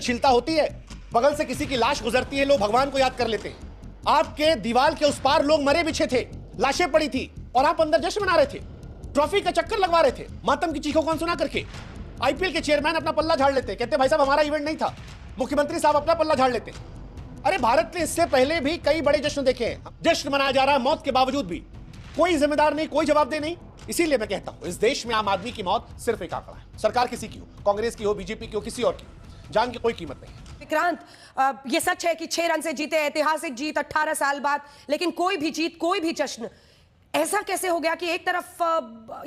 शीलता होती है। बगल से किसी की लाश गुजरती है, लोग भगवान को याद कर लेते हैं। आपके दीवार के उस पार लोग मरे बिछे थे, लाशें पड़ी थी और आप अंदर जश्न मना रहे थे, ट्रॉफी का चक्कर लगवा रहे थे। मातम की चीखों कौन सुना करके? आईपीएल के चेयरमैन अपना पल्ला झाड़ लेते, कहते भाई साहब हमारा इवेंट नहीं था। मुख्यमंत्री साहब अपना पल्ला झाड़ लेते। अरे भारत ने इससे पहले भी कई बड़े जश्न देखे हैं। जश्न मनाया जा रहा है मौत के बावजूद भी, कोई जिम्मेदार नहीं, कोई जवाबदेह नहीं। इसीलिए मैं कहता हूं इस देश में आम आदमी की मौत सिर्फ एक आंकड़ा है। सरकार किसी की हो, कांग्रेस की हो, बीजेपी की हो, किसी और की, जान की कोई कीमत नहीं है। विक्रांत, ये सच है कि 6 रन से जीते, ऐतिहासिक जीत 18 साल बाद, लेकिन कोई भी जीत, कोई भी जश्न ऐसा कैसे हो गया कि एक तरफ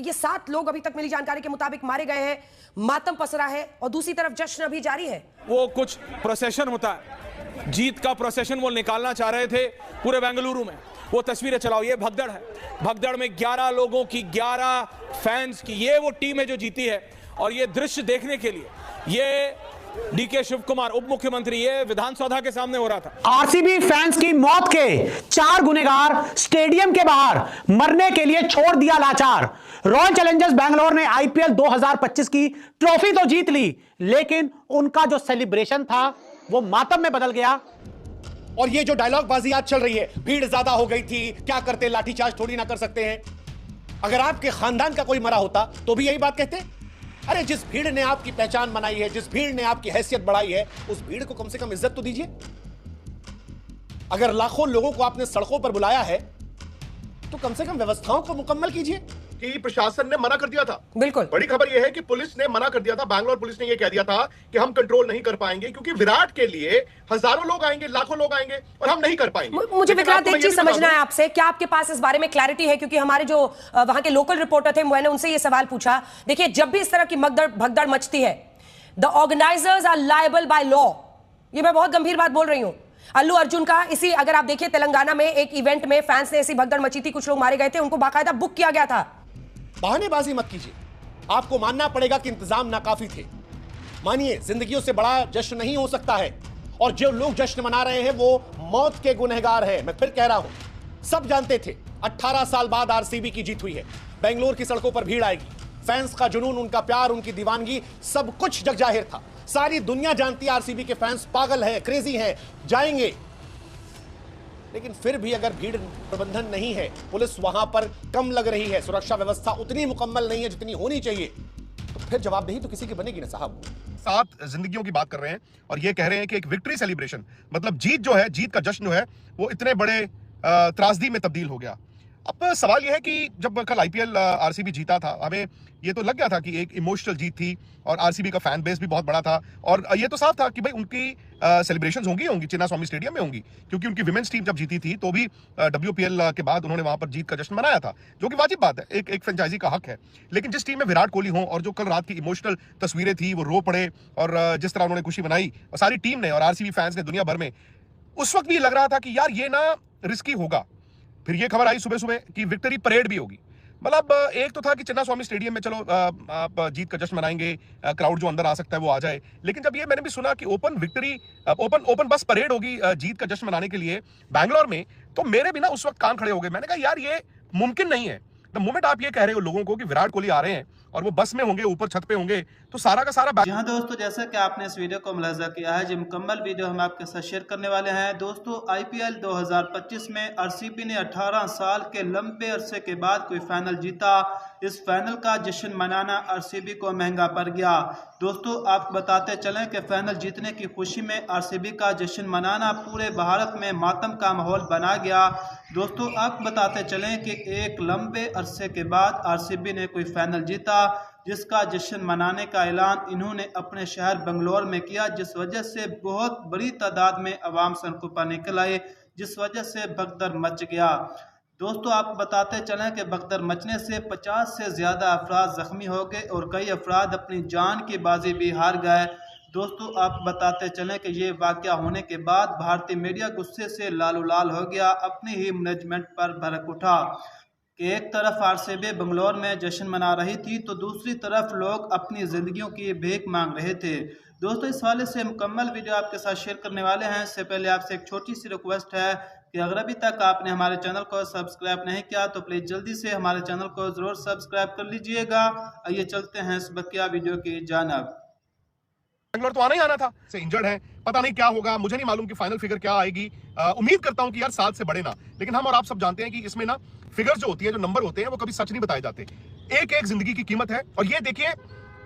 ये 7 लोग अभी तक मिली जानकारी के मुताबिक मारे गए हैं, मातम पसरा है, और दूसरी तरफ जश्न अभी जारी है। वो कुछ प्रोसेशन होता है, जीत का प्रोसेशन वो निकालना चाह रहे थे पूरे बेंगलुरु में। वो तस्वीरें चलाओ, ये भगदड़ है। भगदड़ में 11 लोगों की, 11 फैंस की, ये वो टीम है जो जीती है। और ये दृश्य देखने के लिए ये डीके शिव कुमार उप मुख्यमंत्री, ये विधानसभा के सामने हो रहा था। आरसीबी फैंस की मौत के 4 गुनहगार स्टेडियम के बाहर मरने के लिए छोड़ दिया लाचार। रॉयल चैलेंजर्स बैंगलोर ने आईपीएल 2025 की ट्रॉफी तो जीत ली, लेकिन उनका जो सेलिब्रेशन था वो मातम में बदल गया। और ये जो डायलॉग बाजी आज चल रही है, भीड़ ज्यादा हो गई थी, क्या करते, लाठीचार्ज थोड़ी ना कर सकते हैं। अगर आपके खानदान का कोई मरा होता तो भी यही बात कहते। अरे जिस भीड़ ने आपकी पहचान बनाई है, जिस भीड़ ने आपकी हैसियत बढ़ाई है, उस भीड़ को कम से कम इज्जत तो दीजिए। अगर लाखों लोगों को आपने सड़कों पर बुलाया है तो कम से कम व्यवस्थाओं को मुकम्मल कीजिए। कि प्रशासन ने मना कर दिया था। बिल्कुल बड़ी खबर यह है कि पुलिस ने मना कर दिया था। बैंगलोर पुलिस ने यह कह दिया था कि हम कंट्रोल नहीं कर पाएंगे, क्योंकि विराट के लिए हजारों लोग आएंगे, लाखों लोग आएंगे और हम नहीं कर पाएंगे। मुझे विक्रांत एक चीज समझना है आपसे, क्या आपके पास इस बारे में क्लैरिटी है? क्योंकि हमारे जो वहां के लोकल रिपोर्टर थे, मैंने उनसे ये सवाल पूछा। देखिए, जब भी इस तरह की भगदड़ मचती है, the organizers are liable by law. ये मैं बहुत गंभीर बात बोल रही हूं। अल्लू अर्जुन का इसी, अगर आप देखिए, तेलंगाना में एक इवेंट में फैंस ने ऐसी भगदड़ मची थी, कुछ लोग मारे गए थे, उनको बाकायदा बुक किया गया था। बहानेबाजी मत कीजिए, आपको मानना पड़ेगा कि इंतजाम नाकाफी थे। मानिए, जिंदगियों से बड़ा जश्न नहीं हो सकता है, और जो लोग जश्न मना रहे हैं वो मौत के गुनहगार हैं। मैं फिर कह रहा हूं, सब जानते थे 18 साल बाद आरसीबी की जीत हुई है। बेंगलुरु की सड़कों पर भीड़ आएगी, फैंस का जुनून, उनका प्यार, उनकी दीवानगी, सब कुछ जग जाहिर था। सारी दुनिया जानती है आरसीबी के फैंस पागल हैं, क्रेजी हैं, जाएंगे। लेकिन फिर भी अगर भीड़ प्रबंधन नहीं है, पुलिस वहां पर कम लग रही है, सुरक्षा व्यवस्था उतनी मुकम्मल नहीं है जितनी होनी चाहिए, तो फिर जवाबदेही तो किसी की बनेगी ना साहब। 7 जिंदगियों की बात कर रहे हैं और ये कह रहे हैं कि एक विक्ट्री सेलिब्रेशन, मतलब जीत जो है, जीत का जश्न जो है, वो इतने बड़े त्रासदी में तब्दील हो गया। अब सवाल यह है कि जब कल आईपीएल आरसीबी जीता था, हमें ये तो लग गया था कि एक इमोशनल जीत थी और आरसीबी का फैन बेस भी बहुत बड़ा था, और ये तो साफ था कि भाई उनकी सेलिब्रेशंस होंगी चिन्नास्वामी स्टेडियम में होंगी, क्योंकि उनकी विमेंस टीम जब जीती थी तो भी डब्ल्यूपीएल के बाद उन्होंने वहां पर जीत का जश्न मनाया था, जो कि वाजिब बात है, एक फ्रेंचाइजी का हक है। लेकिन जिस टीम में विराट कोहली हो, और जो कल रात की इमोशनल तस्वीरें थी, वो रो पड़े, और जिस तरह उन्होंने खुशी मनाई और सारी टीम ने और आरसीबी फैंस ने दुनिया भर में, उस वक्त भी लग रहा था कि यार ये ना रिस्की होगा। फिर ये खबर आई सुबह सुबह कि विक्ट्री परेड भी होगी। मतलब एक तो था कि चिन्नास्वामी स्टेडियम में चलो आप जीत का जश्न मनाएंगे, क्राउड जो अंदर आ सकता है वो आ जाए। लेकिन जब ये मैंने भी सुना कि ओपन बस परेड होगी जीत का जश्न मनाने के लिए बैंगलोर में, तो मेरे भी ना उस वक्त कान खड़े हो गए। मैंने कहा यार ये मुमकिन नहीं है। द मोमेंट आप ये कह रहे हो लोगों को कि विराट कोहली आ रहे हैं और वो बस में होंगे, ऊपर छत पे होंगे, तो सारा का सारा जी हाँ दोस्तों, जैसा कि आपने इस वीडियो को मुलाहिजा किया है, जो मुकम्मल वीडियो हम आपके साथ शेयर करने वाले हैं। दोस्तों, आईपीएल 2025 में आरसीबी ने 18 साल के लंबे अरसे के बाद कोई फाइनल जीता। इस फाइनल का जश्न मनाना आरसीबी को महंगा पड़ गया। दोस्तों, आपको बताते चलें कि फाइनल जीतने की खुशी में आरसीबी का जश्न मनाना पूरे भारत में मातम का माहौल बना गया। दोस्तों, आपको बताते चलें कि एक लंबे अरसे के बाद आरसीबी ने कोई फाइनल जीता, जिसका जश्न मनाने का ऐलान इन्होंने अपने शहर बंगलौर में किया, जिस वजह से बहुत बड़ी तादाद में अवाम सड़कों पर निकल आए, जिस वजह से भगदड़ मच गया। दोस्तों, आपको बताते चलें कि भगदड़ मचने से 50 से ज़्यादा अफराद जख्मी हो गए और कई अफराद अपनी जान की बाजी भी हार गए। दोस्तों, आप बताते चलें कि ये वाक़या होने के बाद भारतीय मीडिया गुस्से से लालो लाल हो गया, अपनी ही मैनेजमेंट पर भड़क उठा कि एक तरफ आरसीबी बंगलौर में जश्न मना रही थी, तो दूसरी तरफ लोग अपनी ज़िंदगियों की भीख मांग रहे थे। दोस्तों, इस हवाले से मुकम्मल वीडियो आपके साथ शेयर करने वाले हैं। इससे पहले आपसे एक छोटी सी रिक्वेस्ट है कि अगर अभी तक आपने हमारे चैनल को सब्सक्राइब नहीं किया तो प्लीज़ जल्दी से हमारे चैनल को ज़रूर सब्सक्राइब कर लीजिएगा। आइए चलते हैं इस बकिया वीडियो की जानिब। बैंगलोर तो आना ही आना था, से इंजर्ड है, पता नहीं क्या होगा, मुझे नहीं मालूम कि फाइनल फिगर क्या आएगी। उम्मीद करता हूं कि यार 7 से बढ़े ना, लेकिन हम और आप सब जानते हैं कि इसमें ना फिगर्स जो होती है, जो नंबर होते हैं, वो कभी सच नहीं बताए जाते। एक एक जिंदगी की कीमत है। और ये देखिए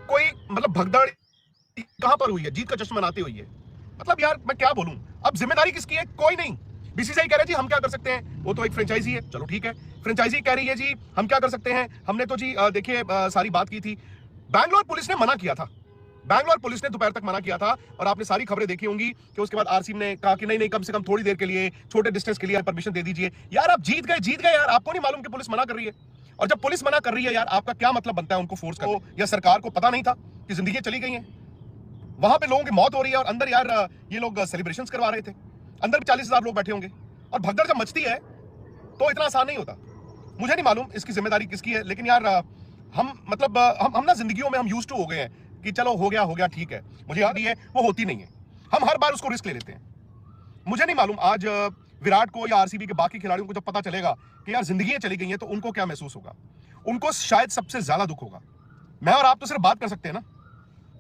कोई मतलब भगदड़ कहां पर हुई है, जीत का जश्न मनाते हुई है। मतलब यार मैं क्या बोलूं, अब जिम्मेदारी किसकी है? कोई नहीं। बीसीसीआई कह रहे जी हम क्या कर सकते हैं, वो तो एक फ्रेंचाइजी है, चलो ठीक है, फ्रेंचाइजी कह रही है जी हम क्या कर सकते हैं, हमने तो जी देखिए सारी बात की थी। बैंगलोर पुलिस ने मना किया था, बैंगलोर पुलिस ने दोपहर तक मना किया था, और आपने सारी खबरें देखी होंगी कि उसके बाद आरसीबी ने कहा कि नहीं नहीं, कम से कम थोड़ी देर के लिए, छोटे डिस्टेंस के लिए परमिशन दे दीजिए। यार आप जीत गए यार, आपको नहीं मालूम कि पुलिस मना कर रही है? और जब पुलिस मना कर रही है यार, आपका क्या मतलब बनता है उनको फोर्स करो? या सरकार को पता नहीं था कि जिंदगी चली गई हैं, वहां पे लोगों की मौत हो रही है, और अंदर यार ये लोग सेलिब्रेशंस करवा रहे थे, अंदर 40,000 लोग बैठे होंगे, और भगदड़ जब मचती है तो इतना आसान नहीं होता। मुझे नहीं मालूम इसकी जिम्मेदारी किसकी है, लेकिन यार हम मतलब हम ना जिंदगियों में हम यूज्ड टू हो गए हैं कि चलो हो गया ठीक है। मुझे याद ही है वो होती नहीं है, हम हर बार उसको रिस्क ले लेते हैं। मुझे नहीं मालूम आज विराट को या आरसीबी के बाकी खिलाड़ियों को जब पता चलेगा कि यार जिंदगियां चली गई हैं, तो उनको क्या महसूस होगा? उनको शायद सबसे ज्यादा दुख होगा। मैं और आप तो सिर्फ बात कर सकते हैं ना,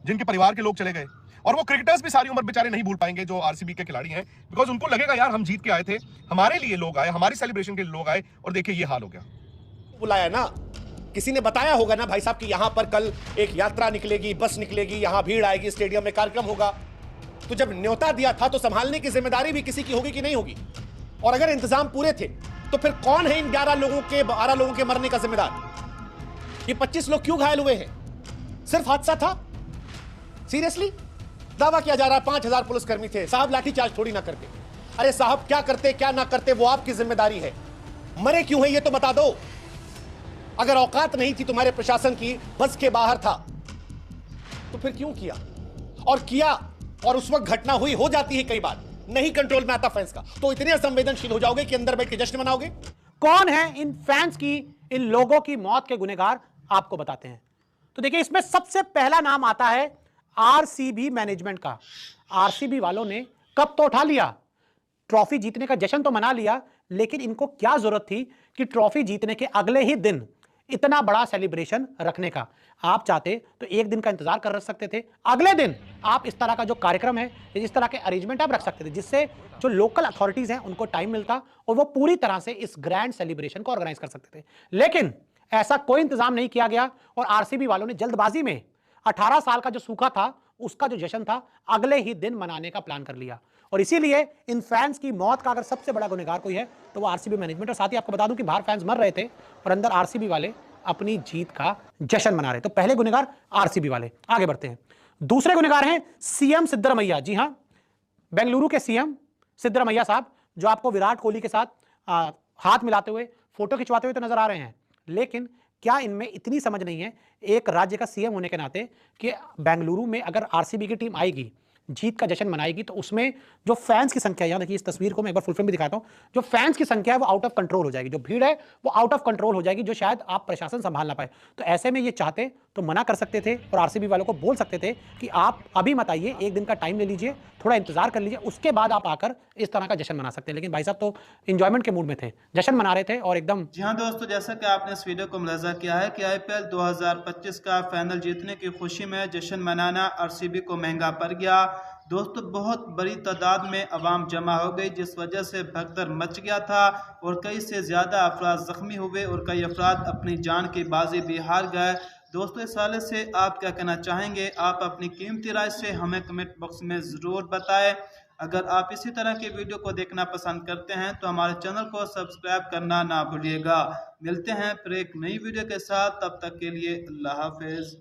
जिनके परिवार के लोग चले गए, और वो क्रिकेटर्स भी सारी उम्र बेचारे नहीं भूल पाएंगे जो आरसीबी के खिलाड़ी हैं, बिकॉज उनको लगेगा यार हम जीत के आए थे, हमारे लिए लोग आए, हमारी सेलिब्रेशन के लिए लोग आए, और देखिए ये हाल हो गया। बुलाया ना, किसी ने बताया होगा ना भाई साहब कि यहां पर कल एक यात्रा निकलेगी, बस निकलेगी, यहां भीड़ आएगी, स्टेडियम में कार्यक्रम होगा। तो जब न्योता दिया था तो संभालने की जिम्मेदारी भी किसी की होगी कि नहीं होगी? और अगर इंतजाम पूरे थे तो फिर कौन है इन 12 लोगों के मरने का जिम्मेदार? ये 25 लोग क्यों घायल हुए हैं? सिर्फ हादसा था? सीरियसली दावा किया जा रहा है 5,000 पुलिसकर्मी थे। साहब लाठीचार्ज थोड़ी ना करते। अरे साहब क्या करते क्या ना करते वो आपकी जिम्मेदारी है। मरे क्यों है ये तो बता दो। अगर औकात नहीं थी तुम्हारे प्रशासन की, बस के बाहर था, तो फिर क्यों किया? और किया, और उस वक्त घटना हुई, हो जाती है कई बार, नहीं कंट्रोल में आता फैंस का, तो इतने संवेदनशील हो जाओगे कि अंदर बैठ के जश्न मनाओगे? कौन है इन फैंस की, इन लोगों की मौत के गुनहगार, आपको बताते हैं। तो देखिए इसमें सबसे पहला नाम आता है आरसीबी मैनेजमेंट का। आरसीबी वालों ने कप तो उठा लिया, ट्रॉफी जीतने का जश्न तो मना लिया, लेकिन इनको क्या जरूरत थी कि ट्रॉफी जीतने के अगले ही दिन इतना बड़ा सेलिब्रेशन रखने का? आप चाहते तो एक दिन का इंतजार कर सकते थे, अगले दिन आप इस तरह का जो कार्यक्रम है, इस तरह के अरेंजमेंट आप रख सकते थे, जिससे जो लोकल अथॉरिटीज हैं उनको टाइम मिलता और वो पूरी तरह से इस ग्रैंड सेलिब्रेशन को ऑर्गेनाइज कर सकते थे। लेकिन ऐसा कोई इंतजाम नहीं किया गया, और आरसीबी वालों ने जल्दबाजी में 18 साल का जो सूखा था उसका जो जश्न था अगले ही दिन मनाने का प्लान कर लिया। और इसीलिए इन फैंस की मौत का अगर सबसे बड़ा गुनहगार कोई है तो वो आरसीबी मैनेजमेंट। और साथ ही आपको बता दूं कि बाहर फैंस मर रहे थे और अंदर आरसीबी वाले अपनी जीत का जश्न मना रहे। तो पहले गुनहगार आरसीबी वाले। आगे बढ़ते हैं, दूसरे गुनहगार हैं सीएम सिद्धरमैया। जी हां, बेंगलुरु के सीएम सिद्धरमैया साहब, जो आपको विराट कोहली के साथ हाथ मिलाते हुए, फोटो खिंचवाते हुए तो नजर आ रहे हैं, लेकिन क्या इनमें इतनी समझ नहीं है एक राज्य का सीएम होने के नाते कि बेंगलुरु में अगर आरसीबी की टीम आएगी, जीत का जश्न मनाएगी, तो उसमें जो फैंस की संख्या, यहां देखिए इस तस्वीर को मैं एक बार फुल फ्रेम भी दिखाता हूं, जो फैंस की संख्या है वो आउट ऑफ कंट्रोल हो जाएगी, जो भीड़ है वो आउट ऑफ कंट्रोल हो जाएगी, जो शायद आप प्रशासन संभाल ना पाए। तो ऐसे में ये चाहते तो मना कर सकते थे और आरसीबी वालों को बोल सकते थे कि आप अभी मत आइए, एक दिन का टाइम ले लीजिए, थोड़ा इंतजार कर लीजिए, उसके बाद आप आकर इस तरह का जश्न मना सकते हैं। लेकिन भाई साहब तो एंजॉयमेंट के मूड में थे, जश्न मना रहे थे और एकदम। जी हाँ दोस्तों, जैसा कि आपने इस वीडियो को मुलाजा किया है कि आईपीएल 2025 का फाइनल जीतने की खुशी में जश्न मनाना आरसीबी को महंगा पड़ गया। दोस्तों बहुत बड़ी तादाद में अवाम जमा हो गई, जिस वजह से भगदड़ मच गया था और कई से ज़्यादा अफराद ज़ख्मी हुए और कई अफराद अपनी जान की बाजी भी हार गए। दोस्तों इस हवाले से आप क्या कहना चाहेंगे? आप अपनी कीमती राय से हमें कमेंट बॉक्स में ज़रूर बताएं। अगर आप इसी तरह के वीडियो को देखना पसंद करते हैं तो हमारे चैनल को सब्सक्राइब करना ना भूलिएगा। मिलते हैं फिर एक नई वीडियो के साथ, तब तक के लिए अल्लाह हाफिज़।